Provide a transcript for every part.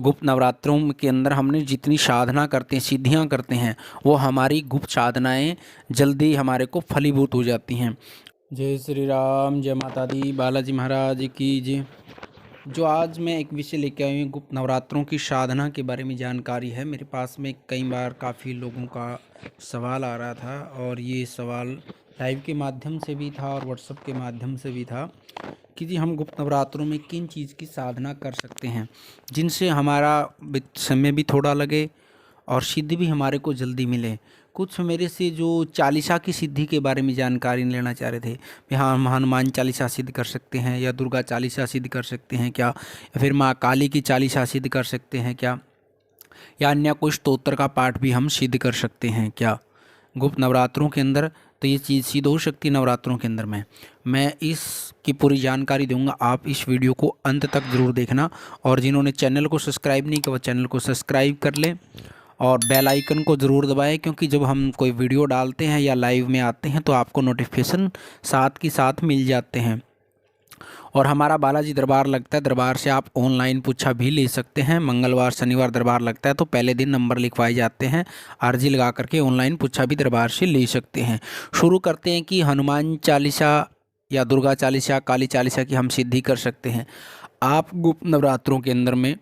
गुप्त नवरात्रों के अंदर हमने जितनी साधना करते हैं, सिद्धियां करते हैं, वो हमारी गुप्त साधनाएं जल्दी हमारे को फलीभूत हो जाती हैं। जय श्री राम, जय माता दी, बालाजी महाराज की जय। जो आज मैं एक विषय लेके आई हूँ, गुप्त नवरात्रों की साधना के बारे में जानकारी है। मेरे पास में कई बार काफ़ी लोगों का सवाल आ रहा था और ये सवाल लाइव के माध्यम से भी था और व्हाट्सएप के माध्यम से भी था कि जी हम गुप्त नवरात्रों में किन चीज़ की साधना कर सकते हैं जिनसे हमारा समय भी थोड़ा लगे और सिद्धि भी हमारे को जल्दी मिले। कुछ मेरे से जो चालीसा की सिद्धि के बारे में जानकारी लेना चाह रहे थे कि हाँ, हम हनुमान चालीसा सिद्ध कर सकते हैं या दुर्गा चालीसा सिद्ध कर सकते हैं क्या, या फिर माँ काली की चालीसा सिद्ध कर सकते हैं क्या, या अन्य कोई स्तोत्र का पाठ भी हम सिद्ध कर सकते हैं क्या गुप्त नवरात्रों के अंदर। तो ये चीज़ सिद्ध हो सकती है नवरात्रों के अंदर में। मैं इसकी पूरी जानकारी दूंगा, आप इस वीडियो को अंत तक ज़रूर देखना। और जिन्होंने चैनल को सब्सक्राइब नहीं किया वो चैनल को सब्सक्राइब कर लें और बेल आइकन को ज़रूर दबाएं, क्योंकि जब हम कोई वीडियो डालते हैं या लाइव में आते हैं तो आपको नोटिफिकेशन साथ के साथ मिल जाते हैं। और हमारा बालाजी दरबार लगता है, दरबार से आप ऑनलाइन पूछा भी ले सकते हैं। मंगलवार शनिवार दरबार लगता है तो पहले दिन नंबर लिखवाए जाते हैं, अर्जी लगा करके ऑनलाइन पूछा भी दरबार से ले सकते हैं। शुरू करते हैं कि हनुमान चालीसा या दुर्गा चालीसा, काली चालीसा की हम सिद्धि कर सकते हैं। आप गुप्त नवरात्रों के अंदर में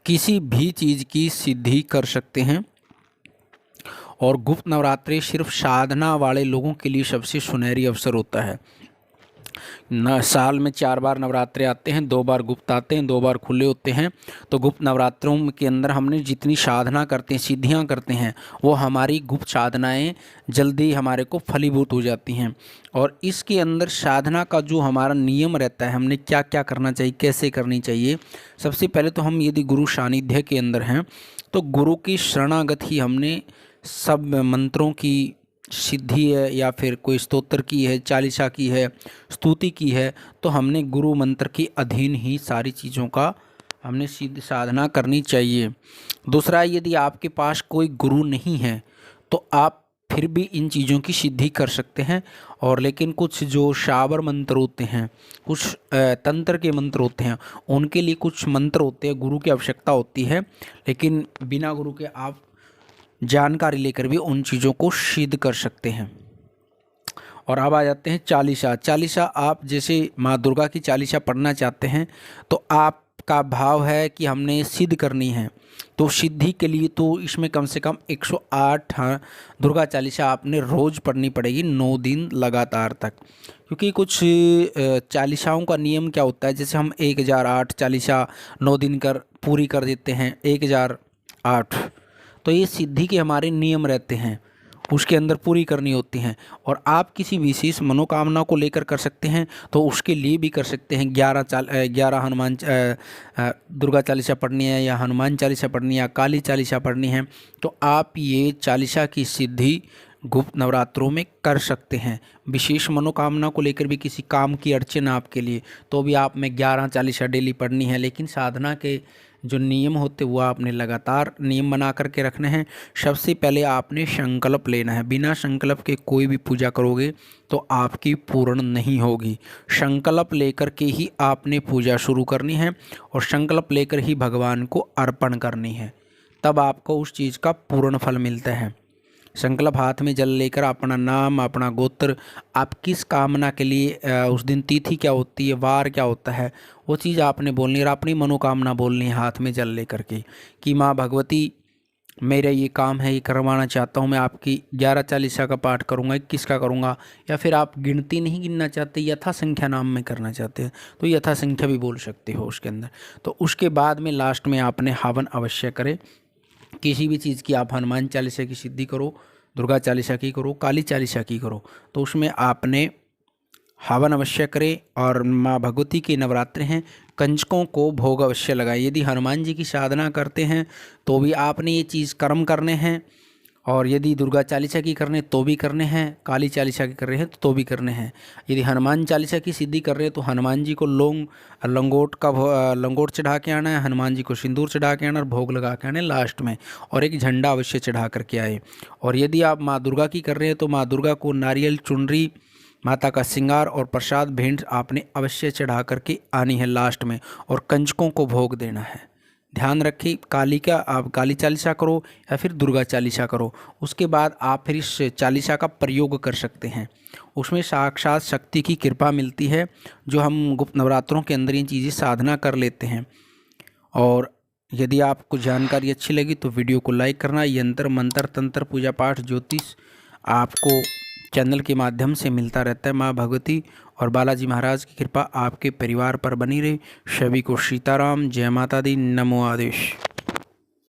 किसी भी चीज़ की सिद्धि कर सकते हैं और गुप्त नवरात्रि सिर्फ साधना वाले लोगों के लिए सबसे सुनहरी अवसर होता है। साल में 4 बार नवरात्रे आते हैं, 2 बार गुप्त आते हैं, 2 बार खुले होते हैं। तो गुप्त नवरात्रों के अंदर हमने जितनी साधना करते हैं, सिद्धियां करते हैं, वो हमारी गुप्त साधनाएं जल्दी हमारे को फलीभूत हो जाती हैं। और इसके अंदर साधना का जो हमारा नियम रहता है, हमने क्या क्या करना चाहिए, कैसे करनी चाहिए। सबसे पहले तो हम यदि गुरु सानिध्य के अंदर हैं तो गुरु की शरणागत ही हमने सब मंत्रों की सिद्धि है या फिर कोई स्तोत्र की है, चालीसा की है, स्तुति की है, तो हमने गुरु मंत्र के अधीन ही सारी चीज़ों का हमने सिद्ध साधना करनी चाहिए। दूसरा, यदि आपके पास कोई गुरु नहीं है तो आप फिर भी इन चीज़ों की सिद्धि कर सकते हैं। और लेकिन कुछ जो शावर मंत्र होते हैं, कुछ तंत्र के मंत्र होते हैं, उनके लिए कुछ मंत्र होते हैं, गुरु की आवश्यकता होती है। लेकिन बिना गुरु के आप जानकारी लेकर भी उन चीज़ों को सिद्ध कर सकते हैं। और अब आ जाते हैं चालीसा। चालीसा आप जैसे माँ दुर्गा की चालीसा पढ़ना चाहते हैं तो आपका भाव है कि हमने सिद्ध करनी है, तो सिद्धि के लिए तो इसमें कम से कम 108 दुर्गा चालीसा आपने रोज़ पढ़नी पड़ेगी, 9 दिन लगातार तक। क्योंकि कुछ चालीसाओं का नियम क्या होता है, जैसे हम 1008 चालीसा 9 दिन कर पूरी कर देते हैं, 1008, तो ये सिद्धि के हमारे नियम रहते हैं, उसके अंदर पूरी करनी होती हैं। और आप किसी विशेष मनोकामना को लेकर कर सकते हैं तो उसके लिए भी कर सकते हैं। 11 हनुमान दुर्गा चालीसा पढ़नी है या हनुमान चालीसा पढ़नी है या काली चालीसा पढ़नी है, तो आप ये चालीसा की सिद्धि गुप्त नवरात्रों में कर सकते हैं। विशेष मनोकामना को लेकर भी, किसी काम की अड़चन आपके लिए, तो भी आप में 11 चालीसा डेली पढ़नी है। लेकिन साधना के जो नियम होते वो आपने लगातार नियम बना करके रखने हैं। सबसे पहले आपने संकल्प लेना है। बिना संकल्प के कोई भी पूजा करोगे तो आपकी पूर्ण नहीं होगी। संकल्प लेकर के ही आपने पूजा शुरू करनी है और संकल्प लेकर ही भगवान को अर्पण करनी है, तब आपको उस चीज़ का पूर्ण फल मिलता है। संकल्प हाथ में जल लेकर अपना नाम, अपना गोत्र, आप किस कामना के लिए, उस दिन तिथि क्या होती है, वार क्या होता है, वो चीज़ आपने बोलनी है और अपनी मनोकामना बोलनी है हाथ में जल लेकर के कि माँ भगवती, मेरा ये काम है, ये करवाना चाहता हूँ, मैं आपकी 11 चालीसा का पाठ करूँगा, 21 का करूँगा। या फिर आप गिनती नहीं गिनना चाहते, यथा संख्या नाम में करना चाहते हैं तो यथा संख्या भी बोल सकते हो उसके अंदर। तो उसके बाद में लास्ट में आपने हवन अवश्य करें। किसी भी चीज़ की आप हनुमान चालीसा की सिद्धि करो, दुर्गा चालीसा की करो, काली चालीसा की करो, तो उसमें आपने हवन अवश्य करें। और माँ भगवती के नवरात्रे हैं, कंजकों को भोग अवश्य लगाए। यदि हनुमान जी की साधना करते हैं तो भी आपने ये चीज़ कर्म करने हैं, और यदि दुर्गा चालीसा की करने तो भी करने हैं, काली चालीसा की कर रहे हैं तो भी करने हैं। यदि हनुमान चालीसा की सिद्धि कर रहे हैं तो हनुमान जी को लंगोट चढ़ा के आना है, हनुमान जी को सिंदूर चढ़ा के आना और भोग लगा के आना है लास्ट में, और एक झंडा अवश्य चढ़ा करके आए। और यदि आप माँ दुर्गा की कर रहे हैं तो माँ दुर्गा को नारियल, चुनरी, माता का श्रृंगार और प्रसाद भेंट आपने अवश्य चढ़ा करके आनी है लास्ट में, और कंजकों को भोग देना है। ध्यान रखें, काली का आप काली चालीसा करो या फिर दुर्गा चालीसा करो, उसके बाद आप फिर इस चालीसा का प्रयोग कर सकते हैं। उसमें साक्षात शक्ति की कृपा मिलती है, जो हम गुप्त नवरात्रों के अंदर ये चीज़ें साधना कर लेते हैं। और यदि आपको जानकारी अच्छी लगी तो वीडियो को लाइक करना। यंत्र मंत्र तंत्र पूजा पाठ ज्योतिष आपको चैनल के माध्यम से मिलता रहता है। माँ भगवती और बालाजी महाराज की कृपा आपके परिवार पर बनी रहे। सभी को सीताराम, जय माता दी, नमो आदेश।